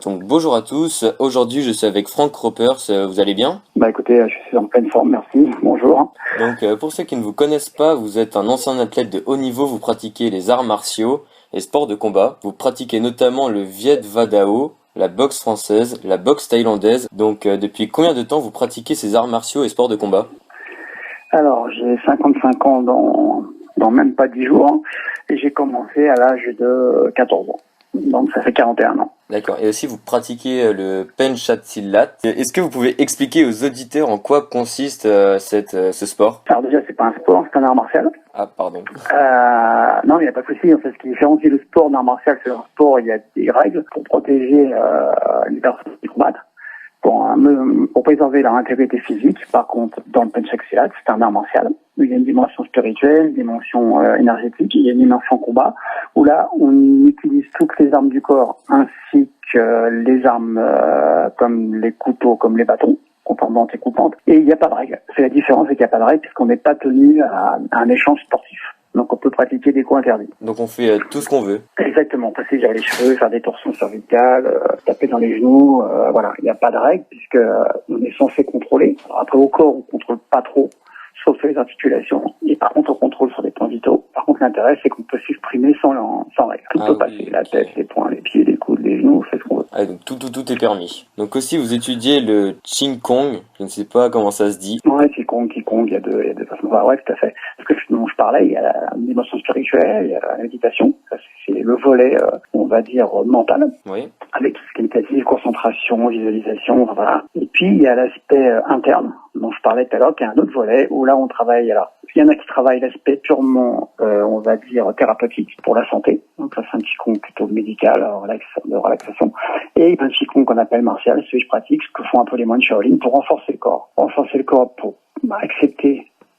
Donc bonjour à tous, aujourd'hui je suis avec Frank Ropers, vous allez bien? Bah écoutez, je suis en pleine forme, merci. Bonjour. Donc pour ceux qui ne vous connaissent pas, vous êtes un ancien athlète de haut niveau, vous pratiquez les arts martiaux et sports de combat. Vous pratiquez notamment le Viet Vo Dao, la boxe française, la boxe thaïlandaise. Donc depuis combien de temps vous pratiquez ces arts martiaux et sports de combat? Alors, j'ai 55 ans dans même pas 10 jours et j'ai commencé à l'âge de 14 ans. Donc ça fait 41 ans. D'accord, et aussi vous pratiquez le Penchatsilat. Est-ce que vous pouvez expliquer aux auditeurs en quoi consiste ce sport? Alors déjà, c'est pas un sport, c'est un art martial. Ah pardon. Non, il n'y a pas de souci. En fait, ce qui différencie le sport d'un art martial, c'est un sport, il y a des règles pour protéger les personnes qui combattent. Pour préserver leur intégrité physique. Par contre, dans le Penchatsilat, c'est un art martial. Il y a une dimension spirituelle, une dimension énergétique, il y a une dimension combat, où là, on utilise toutes les armes du corps, ainsi que les armes comme les couteaux, comme les bâtons, contembantes et coupantes. Et il n'y a pas de règle. C'est la différence, c'est qu'il n'y a pas de règle, puisqu'on n'est pas tenu à un échange sportif. Donc on peut pratiquer des coups interdits. Donc on fait tout ce qu'on veut. Exactement, passer vers les cheveux, faire des torsions cervicales, taper dans les genoux, voilà, il n'y a pas de règle puisque on est censé contrôler. Alors après au corps, on contrôle pas trop, sauf sur les articulations. Et par contre, on contrôle sur des points vitaux. Par contre, l'intérêt, c'est qu'on peut s'exprimer sans règle. Tout peut passer, la tête, les poings, les pieds, les coudes, les genoux, c'est ce qu'on veut. Ah, donc tout est permis. Donc aussi, vous étudiez le Qigong Kong, je ne sais pas comment ça se dit. Ouais, Qigong, il y a deux façons. Bah, ouais, tout à fait. Parce que dont je parlais, il y a la dimension spirituelle, il y a la méditation. Ça, c'est le volet, on va dire, mental. Oui. Avec tout ce qui est méditatif, concentration, visualisation, voilà. Et puis, il y a l'aspect interne, dont je parlais tout à l'heure, qui est un autre volet, où là, on travaille, alors, il y en a qui travaillent l'aspect purement, on va dire, thérapeutique pour la santé. Donc, ça, c'est un Qigong plutôt médical, de relaxation. Et il y a un Qigong qu'on appelle martial, celui que je pratique, ce que font un peu les moines Shaolin, pour renforcer le corps. Renforcer le corps pour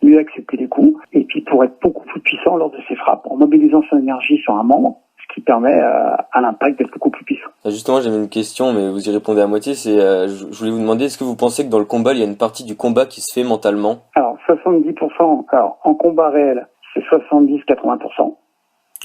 mieux accepter les coups, et puis pour être beaucoup plus puissant lors de ses frappes, en mobilisant son énergie sur un membre, ce qui permet à l'impact d'être beaucoup plus puissant. Justement, j'avais une question, mais vous y répondez à moitié. Je voulais vous demander, est-ce que vous pensez que dans le combat, il y a une partie du combat qui se fait mentalement? Alors, 70%, alors en combat réel, c'est 70-80%.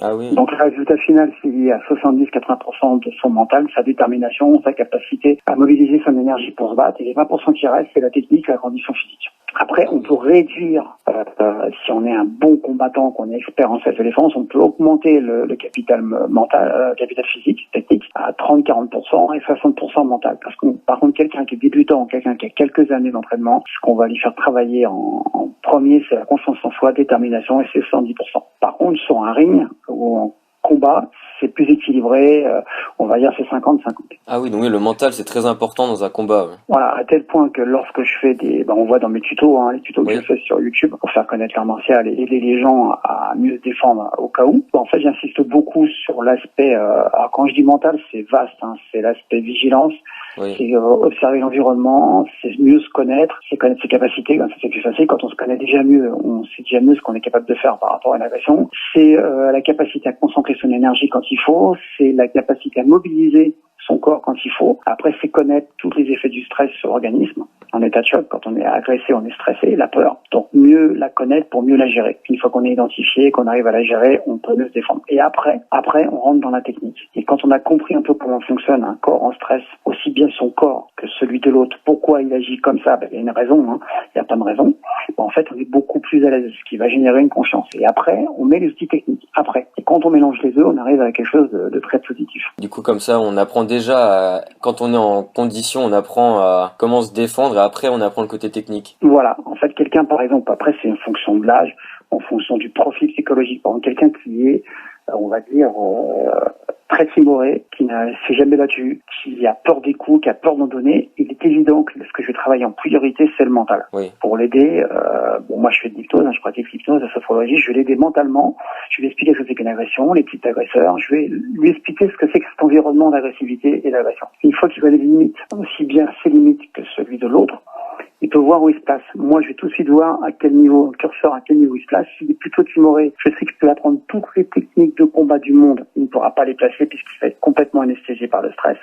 Ah oui. Donc le résultat final, c'est lié à 70-80% de son mental, sa détermination, sa capacité à mobiliser son énergie pour se battre. Et les 20% qui restent, c'est la technique, la condition physique. Après, on peut réduire, si on est un bon combattant, qu'on est expert en self-défense, on peut augmenter le capital mental, capital physique, technique, à 30-40% et 60% mental. Parce que, par contre, quelqu'un qui est débutant, quelqu'un qui a quelques années d'entraînement, ce qu'on va lui faire travailler en premier, c'est la confiance en soi, détermination, et c'est 70%. Par contre, sur un ring ou en combat, c'est plus équilibré, on va dire c'est 50-50. Ah oui, donc oui, le mental c'est très important dans un combat. Ouais. Voilà, à tel point que lorsque je fais on voit dans mes tutos, les tutos que je fais sur YouTube pour faire connaître l'art martial et aider les gens à mieux se défendre au cas où. En fait, j'insiste beaucoup sur l'aspect, alors quand je dis mental, c'est vaste, c'est l'aspect vigilance, c'est observer l'environnement, c'est mieux se connaître, c'est connaître ses capacités, ça c'est plus facile. Quand on se connaît déjà mieux, on sait déjà mieux ce qu'on est capable de faire par rapport à une agression. C'est la capacité à concentrer son énergie quand il faut, c'est la capacité à mobiliser son corps quand il faut. Après, c'est connaître tous les effets du stress sur l'organisme. En état de choc, quand on est agressé, on est stressé, la peur. Donc, mieux la connaître pour mieux la gérer. Une fois qu'on est identifié, qu'on arrive à la gérer, on peut mieux se défendre. Et après, on rentre dans la technique. Et quand on a compris un peu comment fonctionne un corps en stress, aussi bien son corps que celui de l'autre, pourquoi il agit comme ça, il y a une raison, il y a pas de raison. En fait, on est beaucoup plus à l'aise, ce qui va générer une confiance. Et après, on met les outils techniques. Après. Et quand on mélange les deux, on arrive à quelque chose de très positif. Du coup, comme ça, on apprend déjà, quand on est en condition, on apprend à comment se défendre et après, on apprend le côté technique. Voilà. En fait, quelqu'un, par exemple, après, c'est une fonction de l'âge, en fonction du profil psychologique. Par exemple, quelqu'un qui est, on va dire, très timoré, qui ne s'est jamais battu, qui a peur des coups, qui a peur d'en donner, il est évident que ce que je vais travailler en priorité, c'est le mental. Oui. Pour l'aider, moi je fais de l'hypnose, je pratique l'hypnose, la sophrologie, je vais l'aider mentalement, je vais lui expliquer ce que c'est qu'une agression, les types d'agresseurs, je vais lui expliquer ce que c'est que cet environnement d'agressivité et d'agression. Une fois qu'il voit les limites, aussi bien ses limites que celui de l'autre, il peut voir où il se place. Moi, je vais tout de suite voir à quel niveau, le curseur, à quel niveau il se place. S'il est plutôt timoré, je sais que je peux apprendre toutes les techniques de combat du monde. Il ne pourra pas les placer puisqu'il va être complètement anesthésié par le stress.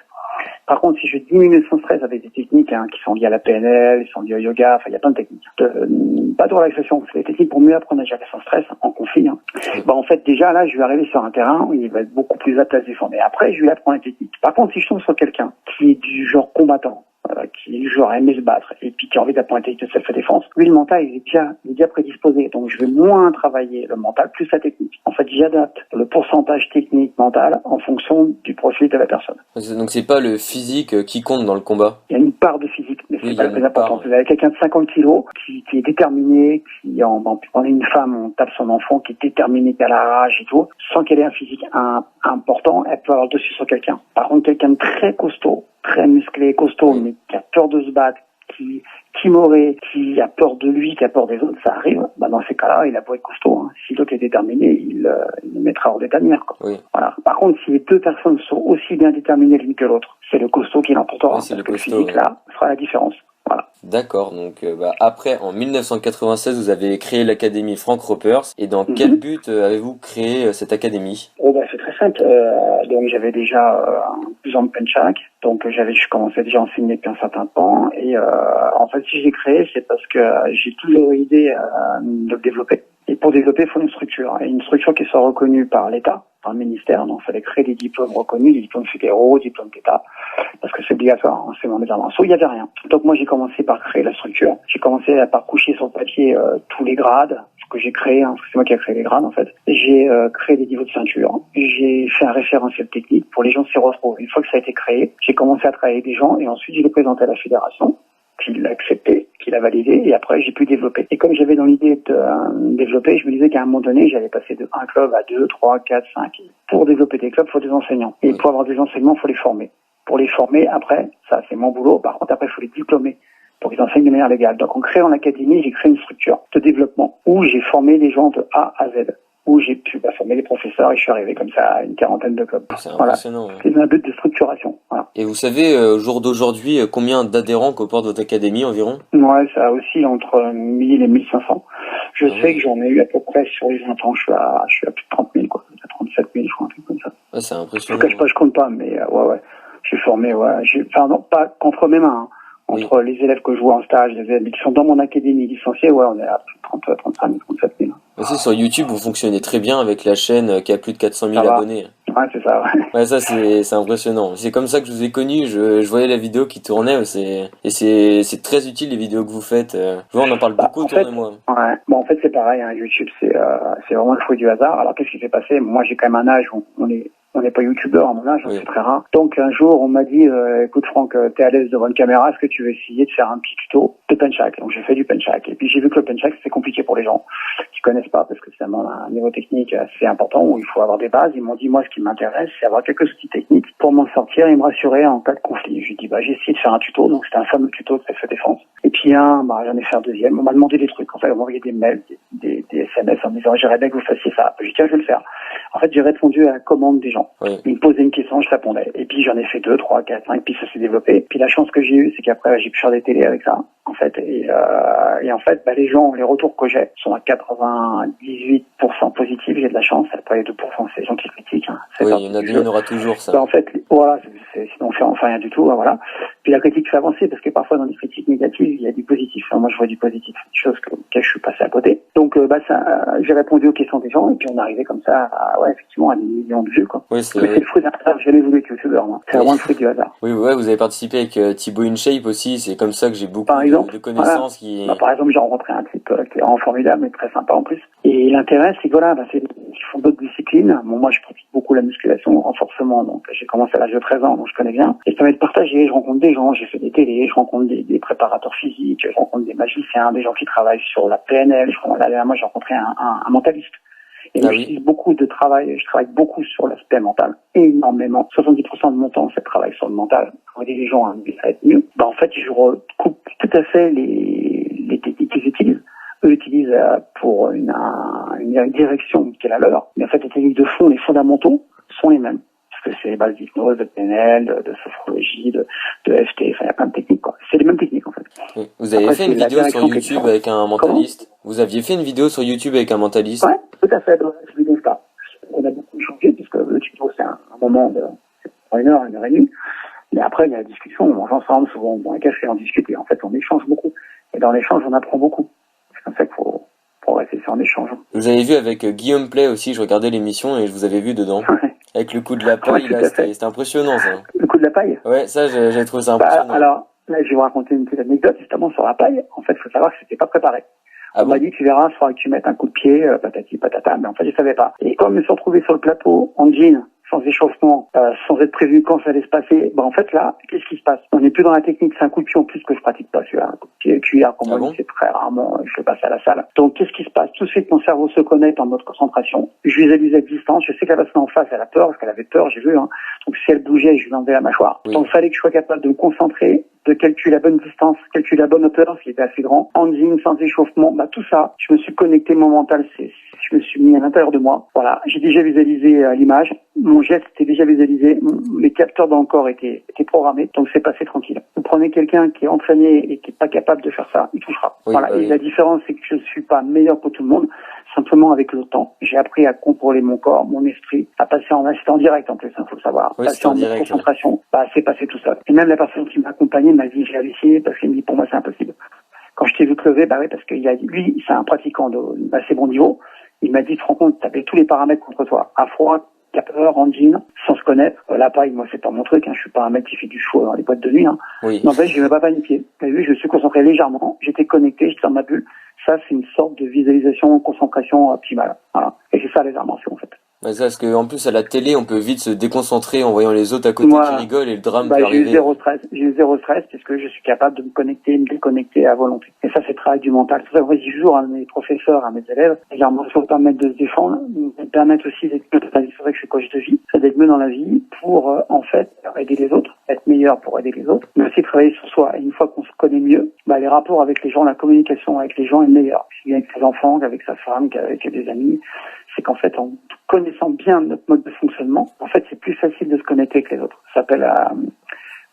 Par contre, si je diminue son stress avec des techniques qui sont liées à la PNL, qui sont liées au yoga, il y a plein de techniques. Pas de relaxation, c'est des techniques pour mieux apprendre à gérer son stress en conflit. En fait, déjà, là, je vais arriver sur un terrain où il va être beaucoup plus apte à se défendre. Et après, je vais lui apprendre les techniques. Par contre, si je tombe sur quelqu'un qui est du genre combattant, qui est du genre aimé se battre, et puis qui a envie d'apprendre la technique de self-défense, lui, le mental, il est déjà prédisposé. Donc, je vais moins travailler le mental plus la technique. En fait, j'adapte le pourcentage technique mental en fonction du profil de la personne. Donc c'est pas le physique qui compte dans le combat. Il y a une part de physique, mais c'est Oui, pas la plus importante. Vous avez quelqu'un de 50 kilos qui est déterminé, on est une femme, on tape son enfant, qui est déterminée, qui a la rage et tout, sans qu'elle ait un physique important, elle peut avoir le dessus sur quelqu'un. Par contre, quelqu'un de très costaud, très musclé, costaud, mais qui a peur de se battre, qui timoré, qui a peur de lui, qui a peur des autres, ça arrive. Dans ces cas-là, il a beau être costaud. Hein. Si l'autre est déterminé, il le mettra hors d'état de nuire. Oui. Voilà. Par contre, si les deux personnes sont aussi bien déterminées l'une que l'autre, c'est le costaud qui l'emportera. Oui, parce que le physique, là, fera la différence. Voilà. D'accord, donc après, en 1996, vous avez créé l'académie Frank Ropers. Et dans quel but avez-vous créé cette académie? C'est très simple. Donc j'avais déjà 12 ans de penchak, donc je commençais déjà à enseigner depuis un certain temps. Et en fait, si je l'ai créé, c'est parce que j'ai toujours eu l'idée de le développer. Et pour développer, il faut une structure. Et une structure qui soit reconnue par l'État, par le ministère. Donc il fallait créer des diplômes reconnus, des diplômes fédéraux, des diplômes d'État, parce que c'est obligatoire. C'est mon arts martiaux. Il n'y avait rien. Donc moi, j'ai commencé par créer la structure. J'ai commencé par coucher sur le papier tous les grades que j'ai créé, parce que c'est moi qui ai créé les grades en fait. J'ai créé des niveaux de ceinture. J'ai fait un référentiel technique pour les gens s'y retrouvent. Une fois que ça a été créé, j'ai commencé à travailler avec des gens et ensuite je l'ai présenté à la fédération, qui l'a accepté, qui l'a validé, et après j'ai pu développer. Et comme j'avais dans l'idée de développer, je me disais qu'à un moment donné, j'allais passer de un club à 2, 3, 4, 5. Pour développer des clubs, il faut des enseignants. Et pour avoir des enseignements, il faut les former. Pour les former, après, ça c'est mon boulot, par contre après il faut les diplômer pour qu'ils enseignent de manière légale. Donc en créant l'académie, j'ai créé une structure de développement où j'ai formé les gens de A à Z, où j'ai pu former les professeurs, et je suis arrivé comme ça à une quarantaine de clubs. C'est impressionnant. Voilà. C'est un but de structuration. Voilà. Et vous savez, au jour d'aujourd'hui, combien d'adhérents comporte votre académie environ? Ouais, ça oscille entre 1000 et 1500. Je sais que j'en ai eu à peu près sur les 20 ans, je suis à plus de 30 000, quoi. À 37 000, je crois, un truc comme ça. Ouais, c'est impressionnant. Je ne cache pas, je compte pas, mais ouais. J'ai formé, non, pas contre mes mains, hein. Entre les élèves que je vois en stage, les élèves qui sont dans mon académie licenciée, on est à 35 000, 37 000. Aussi, sur YouTube, vous fonctionnez très bien avec la chaîne qui a plus de 400 000 abonnés. Ouais, c'est ça, ouais. Ouais, ça, c'est impressionnant. C'est comme ça que je vous ai connu. Je voyais la vidéo qui tournait, et c'est très utile, les vidéos que vous faites. Je vois, on en parle beaucoup autour de moi. Ouais. Bon, en fait, c'est pareil, hein. YouTube, c'est vraiment le fruit du hasard. Alors, qu'est-ce qui s'est passé? Moi, j'ai quand même un âge où on n'est pas youtubeur à mon âge, c'est très rare. Donc un jour, on m'a dit, écoute Franck, t'es à l'aise devant une caméra, est-ce que tu veux essayer de faire un petit tuto de penchak? Donc j'ai fait du penchak. Et puis j'ai vu que le penchak, c'est compliqué pour les gens qui connaissent pas, parce que c'est un niveau technique assez important où il faut avoir des bases. Ils m'ont dit, moi, ce qui m'intéresse, c'est avoir quelques outils techniques pour m'en sortir et me rassurer en cas de conflit. Je lui ai dit, j'ai essayé de faire un tuto, donc c'était un fameux tuto de self-défense. Et puis j'en ai fait un deuxième. On m'a demandé des trucs. En fait, on m'a envoyé des mails, des SMS en me disant, j'aimerais bien que vous fassiez ça. Je lui ai dit, tiens, je vais le faire. En fait, j'ai répondu à la commande des gens. Ils me posaient une question, je répondais. Et puis j'en ai fait 2, 3, 4, 5, puis ça s'est développé. Puis la chance que j'ai eue, c'est qu'après j'ai pu faire des télés avec ça, en fait. Et en fait, les gens, les retours que j'ai sont à 98% positifs. J'ai de la chance. Après les 2%, c'est les gens qui critiquent. Hein. Oui, il y en aura toujours ça. En fait, voilà, sinon on fait rien du tout. Voilà. Puis la critique fait avancer parce que parfois dans les critiques négatives, il y a du positif. Moi, je vois du positif, chose que je suis passé à côté. Donc, j'ai répondu aux questions des gens et puis on est arrivé comme ça, effectivement, à des millions de vues, quoi. Oui, mais c'est le fruit d'un hasard. J'ai jamais voulu être youtubeur, moi. C'est vraiment le fruit du hasard. Oui, ouais, vous avez participé avec Thibaut InShape aussi. C'est comme ça que j'ai beaucoup de connaissances qui. Par exemple, j'ai rencontré un type qui est vraiment formidable, mais très sympa en plus. Et l'intérêt, c'est que ils font d'autres disciplines. Bon, moi, je pratique beaucoup la musculation, le renforcement. Donc, j'ai commencé à l'âge de 13 ans, donc je connais bien. Et ça permet de partager. Je rencontre des gens, j'ai fait des télés, je rencontre des préparateurs physiques, je rencontre des magiciens, des gens qui travaillent sur la PNL. Moi, j'ai rencontré un mentaliste. Et moi, je travaille beaucoup sur l'aspect mental. Énormément. 70% de mon temps, c'est de travail sur le mental. Pour aider les gens à être mieux. En fait, je recoupe tout à fait les techniques qu'ils utilisent. Eux utilisent pour une direction qui est la leur. Mais en fait, les techniques de fond, les fondamentaux, sont les mêmes. Parce que c'est les bases d'hypnose, de PNL, de sophrologie, de FT, il y a plein de techniques, quoi. C'est les mêmes techniques, en fait. Oui. Vous avez fait une vidéo sur YouTube avec un mentaliste? Vous aviez fait une vidéo sur YouTube avec un mentaliste? Ouais, tout à fait, dans cette vidéo-là. On a beaucoup changé, puisque le tuto, c'est un moment de 1 heure, 1 heure et demie. Mais après, il y a la discussion, on mange ensemble, souvent, on boit un café, on discute, et en fait, on échange beaucoup. Et dans l'échange, on apprend beaucoup. C'est comme ça qu'il faut progresser, c'est en échangeant. Vous avez vu avec Guillaume Play aussi, je regardais l'émission et je vous avais vu dedans. Avec le coup de la paille, c'était impressionnant, ça. Le coup de de la paille. Ouais, ça, j'ai trouvé ça impressionnant. Alors, là, je vais vous raconter une petite anecdote, justement, sur la paille. En fait, il faut savoir que c'était pas préparé. Ah On bon? m'a dit, tu verras, il faudra que tu mettes un coup de pied, patati patata, mais en fait, je savais pas. Et comme je me suis retrouvé sur le plateau, en jean, sans échauffement, sans être prévu quand ça allait se passer, en fait, là, qu'est-ce qui se passe? On n'est plus dans la technique, c'est un coup de pied en plus que je pratique pas, celui-là. Un coup de pied cuillère, comme on dit, c'est très rarement, je fais passer à la salle. Donc, qu'est-ce qui se passe? Tout de suite, mon cerveau se connecte en mode concentration. Je visualise à distance, je sais que la personne en face, elle a peur, parce qu'elle avait peur, j'ai vu, hein. Donc, si elle bougeait, je lui enlevais la mâchoire. Oui. Donc, il fallait que je sois capable de me concentrer, de calculer la bonne distance, calculer la bonne hauteur, ce qui était assez grand, en jean, sans échauffement, tout ça, je me suis connecté, mon mental, je me suis mis à l'intérieur de moi. Voilà, j'ai déjà visualisé l'image, mon geste était déjà visualisé, les capteurs dans le corps étaient programmés, donc c'est passé tranquille. Vous prenez quelqu'un qui est entraîné et qui est pas capable de faire ça, il touchera. Oui, voilà, et la différence, c'est que je suis pas meilleur que tout le monde, simplement avec le temps. J'ai appris à contrôler mon corps, mon esprit, à passer c'était en direct en plus, faut le savoir. Oui, passer en direct, concentration, c'est passé tout seul. Et même la personne qui m'a accompagné m'a dit, j'ai halluciné parce qu'il me dit, pour moi, c'est impossible. Quand je t'ai vu te lever, oui, parce qu'il a dit, lui, c'est un pratiquant d'assez bon niveau. Il m'a dit, tu te rends compte, t'avais tous les paramètres contre toi. À froid, capeur, en jean, sans se connaître. La paille, moi, c'est pas mon truc, je suis pas un mec qui fait du show dans les boîtes de nuit, Oui. N'empêche, je n'ai pas paniqué. T'as vu, je me suis concentré légèrement, j'étais connecté, j'étais dans ma bulle. Ça, c'est une sorte de visualisation, concentration optimale. Voilà. Et c'est ça, les arts martiaux, en fait. Ouais, ça, parce que en plus à la télé, on peut vite se déconcentrer en voyant les autres à côté qui rigolent et le drame peut arriver. J'ai eu zéro stress puisque je suis capable de me connecter, me déconnecter à volonté. Et ça, c'est le travail du mental. C'est pour ça que je dis toujours à mes professeurs, à mes élèves, les arts martiaux permettent de se défendre, elles permettent aussi d'être mieux. C'est vrai que je suis coach de vie, c'est d'être mieux dans la vie pour, en fait, aider les autres, être meilleur pour aider les autres, mais aussi travailler sur soi. Et une fois qu'on se connaît mieux, les rapports avec les gens, la communication avec les gens est meilleure. Aussi bien avec ses enfants, qu'avec sa femme, qu'avec des amis. C'est qu'en fait, en connaissant bien notre mode de fonctionnement, en fait, c'est plus facile de se connecter avec les autres. Ça s'appelle,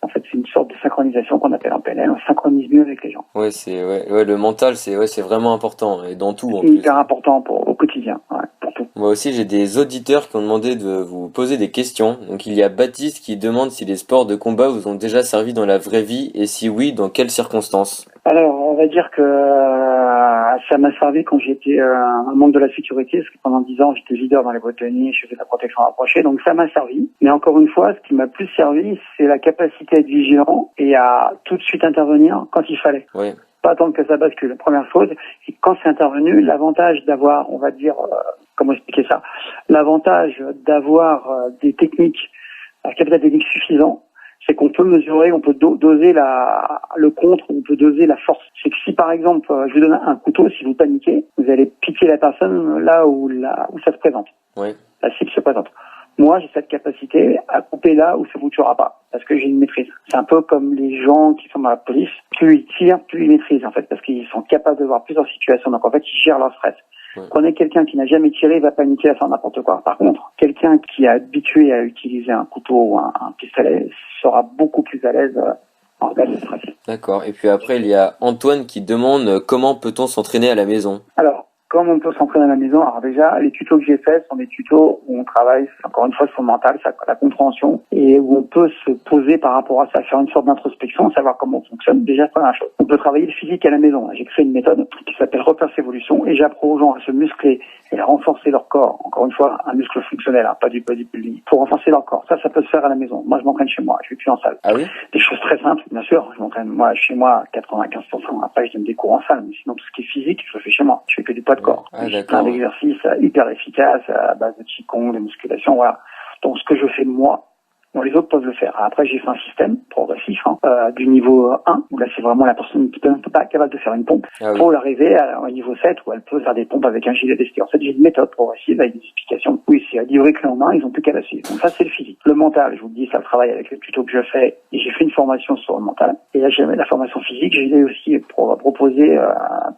en fait, c'est une sorte de synchronisation qu'on appelle en PNL. On synchronise mieux avec les gens. Ouais, le mental, c'est vraiment important et dans tout en plus. C'est hyper important au quotidien, pour tout. Moi aussi, j'ai des auditeurs qui ont demandé de vous poser des questions. Donc, il y a Baptiste qui demande si les sports de combat vous ont déjà servi dans la vraie vie et si oui, dans quelles circonstances? Alors, on va dire que ça m'a servi quand j'étais un membre de la sécurité, parce que pendant 10 ans, j'étais leader dans les boîtes de nuit, je faisais de la protection rapprochée, donc ça m'a servi. Mais encore une fois, ce qui m'a plus servi, c'est la capacité à être vigilant et à tout de suite intervenir quand il fallait. Oui. Pas attendre que ça bascule. Première chose, c'est quand c'est intervenu, l'avantage d'avoir, on va dire, comment expliquer ça, l'avantage d'avoir des techniques, un capital technique suffisant, c'est qu'on peut mesurer, on peut doser le contre, on peut doser la force. C'est que si par exemple, je vous donne un couteau, si vous paniquez, vous allez piquer la personne là où ça se présente. Oui. La cible se présente. Moi, j'ai cette capacité à couper là où ça vous tuera pas, parce que j'ai une maîtrise. C'est un peu comme les gens qui sont dans la police. Plus ils tirent, plus ils maîtrisent, en fait, parce qu'ils sont capables de voir plusieurs situations. Donc, en fait, ils gèrent leur stress. Ouais. Prenez quelqu'un qui n'a jamais tiré, il va paniquer à faire n'importe quoi. Par contre, quelqu'un qui est habitué à utiliser un couteau ou un pistolet sera beaucoup plus à l'aise en cas de stress. D'accord. Et puis après, il y a Antoine qui demande comment peut-on s'entraîner à la maison? Alors, comme on peut s'entraîner à la maison, alors déjà, les tutos que j'ai faits sont des tutos où on travaille, encore une fois, sur le mental, la compréhension, et où on peut se poser par rapport à ça, faire une sorte d'introspection, savoir comment on fonctionne. Déjà, première chose. On peut travailler le physique à la maison. J'ai créé une méthode qui s'appelle Reverse Evolution, et j'apprends aux gens à se muscler et à renforcer leur corps. Encore une fois, un muscle fonctionnel, pas du bodybuilding. Pour renforcer leur corps. Ça peut se faire à la maison. Moi, je m'entraîne chez moi. Je vais plus en salle. Ah oui? Des choses très simples, bien sûr. Je m'entraîne, moi, chez moi, 95%. Après, je donne des cours en salle. Mais sinon, tout ce qui est physique, je le fais chez moi. Je fais que du poids de corps. Ah, plein d'exercices hyper efficaces à base de qigong, de musculation, voilà. Donc, ce que je fais moi, bon, les autres peuvent le faire. Après, j'ai fait un système progressif du niveau 1, où là, c'est vraiment la personne qui n'est pas capable de faire une pompe, pour l'arriver au niveau 7, où elle peut faire des pompes avec un gilet vesté. En fait, j'ai une méthode progressive avec des explications. Oui, c'est à livrer clé en main, ils ont plus qu'à la suivre. Donc ça, c'est le physique. Le mental, je vous le dis, ça le travaille avec le tuto que je fais, et j'ai fait une formation sur le mental. Et là, j'ai la formation physique, je l'ai aussi proposée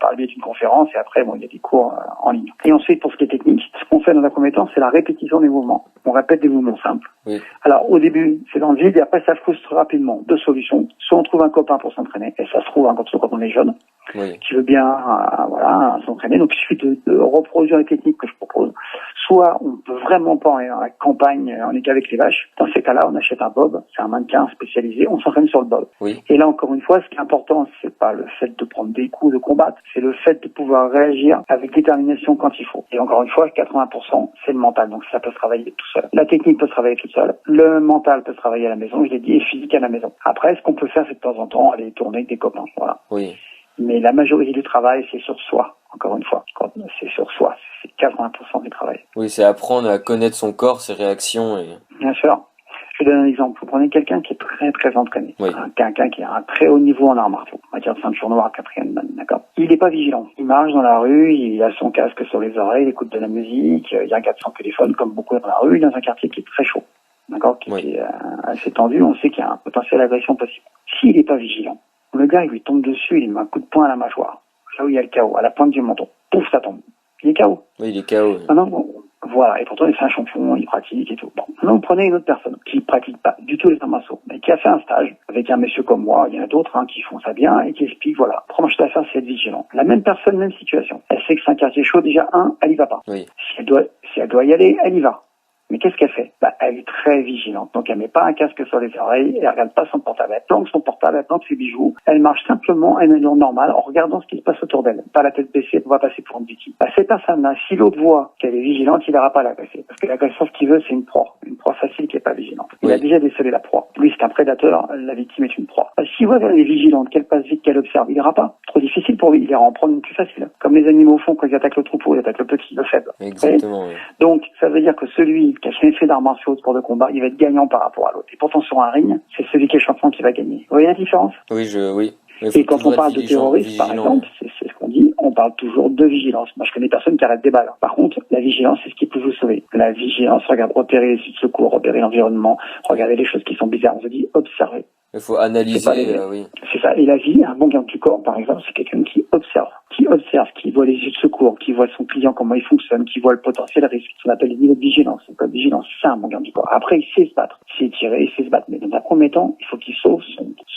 par le biais d'une conférence, et après, bon, il y a des cours en ligne. Et ensuite, pour ce qui est technique, ce qu'on fait dans un premier temps, c'est la répétition des mouvements. On répète des mouvements simples. Oui. Alors, au début, c'est dans le vide et après, ça frustre rapidement. Deux solutions. Soit on trouve un copain pour s'entraîner, et ça se trouve quand on est jeune. qui veut bien voilà s'entraîner. Donc il suffit de reproduire les techniques que je propose. Soit on peut vraiment pas en campagne, on est qu'avec les vaches. Dans ces cas-là, on achète un bob, c'est un mannequin spécialisé, on s'entraîne sur le bob. Et là encore une fois, ce qui est important, c'est pas le fait de prendre des coups, de combattre, c'est le fait de pouvoir réagir avec détermination quand il faut. Et encore une fois, 80%, c'est le mental, donc ça peut se travailler tout seul. La technique peut se travailler toute seule, le mental peut se travailler à la maison, je l'ai dit, et physique à la maison. Après, ce qu'on peut faire, c'est de temps en temps aller tourner avec des copains, voilà. Mais la majorité du travail, c'est sur soi, encore une fois. Quand c'est sur soi, c'est 80% du travail. Oui, c'est apprendre à connaître son corps, ses réactions. Bien sûr. Je vous donne un exemple. Vous prenez quelqu'un qui est très très entraîné, quelqu'un qui a un très haut niveau en arts martiaux, on va dire ceinture noire, 4e dan, d'accord. Il n'est pas vigilant. Il marche dans la rue, il a son casque sur les oreilles, il écoute de la musique, il regarde son téléphone comme beaucoup dans la rue, dans un quartier qui est très chaud, d'accord, qui est assez tendu. On sait qu'il y a un potentiel d'agression possible. S'il n'est pas vigilant, le gars, il lui tombe dessus, il met un coup de poing à la mâchoire, là où il y a le KO, à la pointe du menton. Pouf, ça tombe. Il est KO. Oui, il est KO. Voilà, et pourtant il fait un champion, il pratique et tout. Bon, maintenant vous prenez une autre personne qui ne pratique pas du tout les arts martiaux, mais qui a fait un stage avec un monsieur comme moi, il y en a d'autres qui font ça bien et qui expliquent, voilà, première chose à faire, c'est être vigilant. La même personne, même situation. Elle sait que c'est un quartier chaud, déjà, elle y va pas. Si elle doit y aller, elle y va. Mais qu'est-ce qu'elle fait? Elle est très vigilante. Donc elle met pas un casque sur les oreilles, elle regarde pas son portable, elle planque son portable, elle planque ses bijoux, elle marche simplement à une allure normale en regardant ce qui se passe autour d'elle. Pas la tête baissée, elle va passer pour une victime. Cette personne-là, si l'autre voit qu'elle est vigilante, il n'ira pas l'agresser. Parce que l'agresseur, ce qu'il veut, c'est une proie facile qui est pas vigilante. Il a déjà décelé la proie. Lui, c'est un prédateur, la victime est une proie. S'il voit qu'elle est vigilante, qu'elle passe vite, qu'elle observe, il n'ira pas. Trop difficile pour lui, il ira en prendre une plus facile. Comme les animaux font quand ils attaquent le troupeau, ils attaquent le petit, le faible. Exactement. Donc, ça veut dire que celui qui a jamais fait d'arts martiaux, de sport de combat, il va être gagnant par rapport à l'autre. Et pourtant, sur un ring, c'est celui qui est champion qui va gagner. Vous voyez la différence? Oui. Et quand on parle de terrorisme, par exemple, c'est ce qu'on dit, on parle toujours de vigilance. Moi, je connais personne qui arrête des balles. Par contre, la vigilance, c'est ce qui peut vous sauver. La vigilance, regarde, repérer les sites de secours, repérer l'environnement, regarder les choses qui sont bizarres. On se dit, observer. Il faut analyser, C'est ça. Et la vie, un bon garde du corps, par exemple, c'est quelqu'un qui observe, qui voit les yeux de secours, qui voit son client, comment il fonctionne, qui voit le potentiel risque. Ce qu'on appelle le niveau de vigilance. Donc, la vigilance, c'est un bon garde du corps. Après, il sait se battre. Il sait tirer, il sait se battre. Mais dans un premier temps, il faut qu'il sauve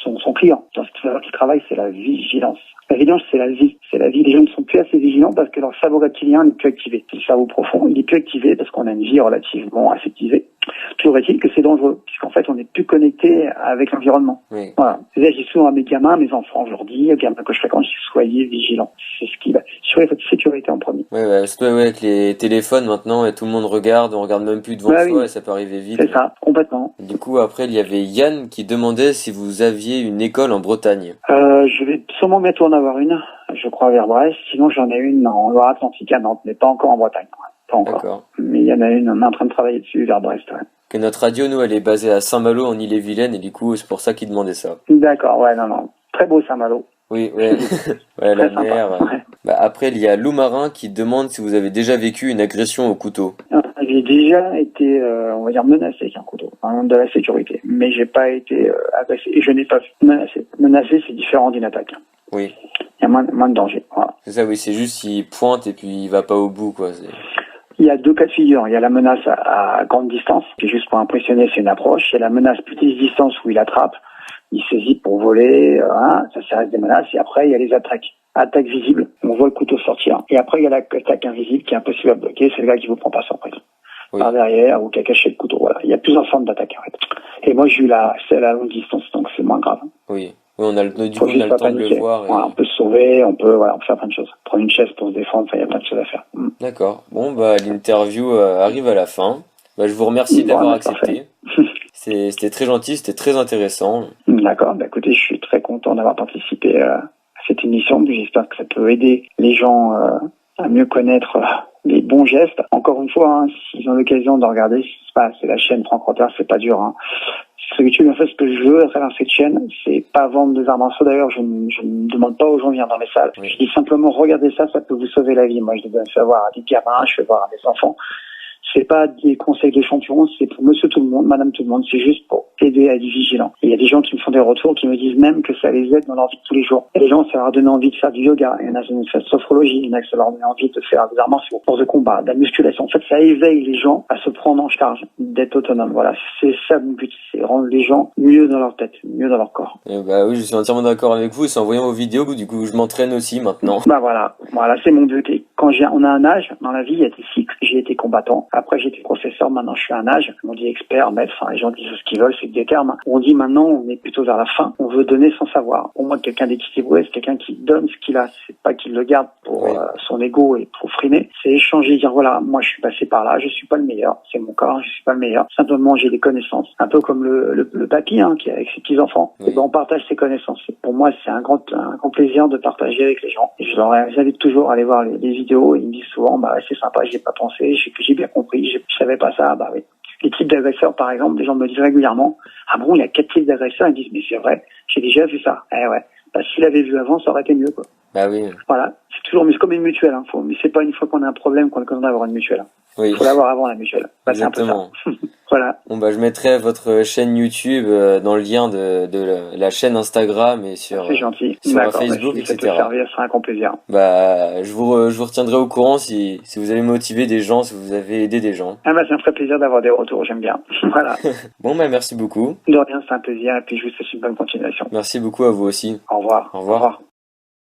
son client. Dans ce qu'il travaille, c'est la vigilance. La vigilance, c'est la vie. C'est la vie. Les gens ne sont plus assez vigilants parce que leur cerveau reptilien n'est plus activé. Le cerveau profond, il est plus activé parce qu'on a une vie relativement affectivée. Toujours est-il que c'est dangereux, puisqu'en fait, on n'est plus connecté avec l'environnement. Voilà. C'est-à-dire, je dis souvent à mes gamins, à mes enfants, je leur dis, aux gamins que je fréquente, soyez vigilants. C'est ce qui va assurer votre sécurité en premier. Avec les téléphones maintenant, et tout le monde regarde, on regarde même plus devant soi, et ça peut arriver vite. C'est ça, complètement. Du coup, après, il y avait Yann qui demandait si vous aviez une école en Bretagne. Je vais sûrement bientôt en avoir une, je crois, vers Brest. Sinon, j'en ai une en Loire-Atlantique à Nantes, mais pas encore en Bretagne. Pas encore. D'accord. Mais il y en a une, on est en train de travailler dessus vers Brest. Que notre radio, nous, elle est basée à Saint-Malo en Ille-et-Vilaine, et du coup, c'est pour ça qu'il demandait ça. D'accord, non. Très beau Saint-Malo. Oui. La mer. Après, il y a Lou Marin qui demande si vous avez déjà vécu une agression au couteau. J'ai déjà été, on va dire, menacé avec un couteau, de la sécurité. Mais j'ai pas été agressé, et je n'ai pas menacé. Menacé, c'est différent d'une attaque. Oui. Il y a moins de danger. Voilà. C'est ça, oui, c'est juste il pointe et puis il va pas au bout, quoi. Il y a deux cas de figure. Il y a la menace à grande distance, qui est juste pour impressionner, c'est une approche. Il y a la menace petite distance où il attrape, il saisit pour voler, ça reste des menaces. Et après, il y a les attaques. Attaque visible, on voit le couteau sortir. Et après, il y a l'attaque invisible qui est impossible à bloquer, c'est le gars qui vous prend par surprise. Par derrière, ou qui a caché le couteau. Voilà. Il y a plusieurs formes d'attaque, en fait. Et moi, j'ai eu celle à longue distance, donc c'est moins grave. Oui, on a le temps de le voir. Et... Voilà, on peut se sauver, on peut faire plein de choses. Prendre une chaise pour se défendre, il y a plein de choses à faire. D'accord. Bon, l'interview arrive à la fin. Je vous remercie d'avoir accepté. C'était très gentil, c'était très intéressant. D'accord. Écoutez, je suis très content d'avoir participé à cette émission. J'espère que ça peut aider les gens à mieux connaître les bons gestes. Encore une fois, s'ils ont l'occasion de regarder ce qui se passe, c'est la chaîne Franck Rother, c'est pas dur. Sur YouTube, en fait, ce que je veux à travers cette chaîne, c'est pas vendre des arts martiaux. D'ailleurs, je ne demande pas aux gens de venir dans mes salles. Je dis simplement, regardez ça peut vous sauver la vie. Moi, je les fais voir à des gamins, je fais voir à des enfants. C'est pas des conseils de champion, c'est pour monsieur tout le monde, madame tout le monde, c'est juste pour aider à être vigilant. Et il y a des gens qui me font des retours, qui me disent même que ça les aide dans leur vie de tous les jours. Et les gens, ça leur donne envie de faire du yoga, il y en a qui font de la sophrologie, il y en a qui ça leur donne envie de faire des arts martiaux, force de combat, de la musculation. En fait, ça éveille les gens à se prendre en charge, d'être autonome. Voilà, c'est ça mon but, c'est rendre les gens mieux dans leur tête, mieux dans leur corps. Bah oui, je suis entièrement d'accord avec vous, c'est en voyant vos vidéos, du coup, je m'entraîne aussi maintenant. Bah voilà, c'est mon but. Et quand on a un âge, dans la vie, il y a des cycles. J'ai été combattant, après j'ai été professeur, maintenant je suis à un âge. On dit expert, maître, enfin les gens disent ce qu'ils veulent, c'est que des termes. On dit maintenant, on est plutôt vers la fin, on veut donner sans savoir. Pour moi, quelqu'un d'équilibré, c'est quelqu'un qui donne ce qu'il a, c'est pas qu'il le garde pour son ego et pour frimer. C'est échanger, dire voilà, moi je suis passé par là, je suis pas le meilleur, c'est mon corps, je suis pas le meilleur. Simplement, j'ai des connaissances. Un peu comme le papy, qui est avec ses petits-enfants. Oui. Et ben, on partage ses connaissances. Et pour moi, c'est un grand plaisir de partager avec les gens. Et je leur invite toujours à aller voir les vidéos. Ils me disent souvent, bah, c'est sympa, j'ai pas pensé, j'ai bien compris, je savais pas ça, bah oui. Les types d'agresseurs, par exemple, les gens me disent régulièrement, ah bon, il y a 4 types d'agresseurs, ils me disent, mais c'est vrai, j'ai déjà vu ça. Eh ouais. Bah, s'il avait vu avant, ça aurait été mieux, quoi. Bah oui. Voilà. C'est toujours, mais c'est comme une mutuelle, mais c'est pas une fois qu'on a un problème qu'on a besoin d'avoir une mutuelle. Oui. Faut l'avoir avant la mutuelle. Bah, Exactement. c'est un peu ça. Voilà. Bon bah je mettrai votre chaîne YouTube dans le lien de la chaîne Instagram et sur C'est gentil. sur Bah, Facebook, si etc. ça peut servir, ce sera un grand plaisir. Bah je vous retiendrai au courant si vous avez motivé des gens, si vous avez aidé des gens. Ah bah, ça me ferait plaisir d'avoir des retours, j'aime bien. Voilà. Bon bah merci beaucoup. De rien, c'est un plaisir, et puis je vous souhaite une bonne continuation. Merci beaucoup à vous aussi. Au revoir. Au revoir.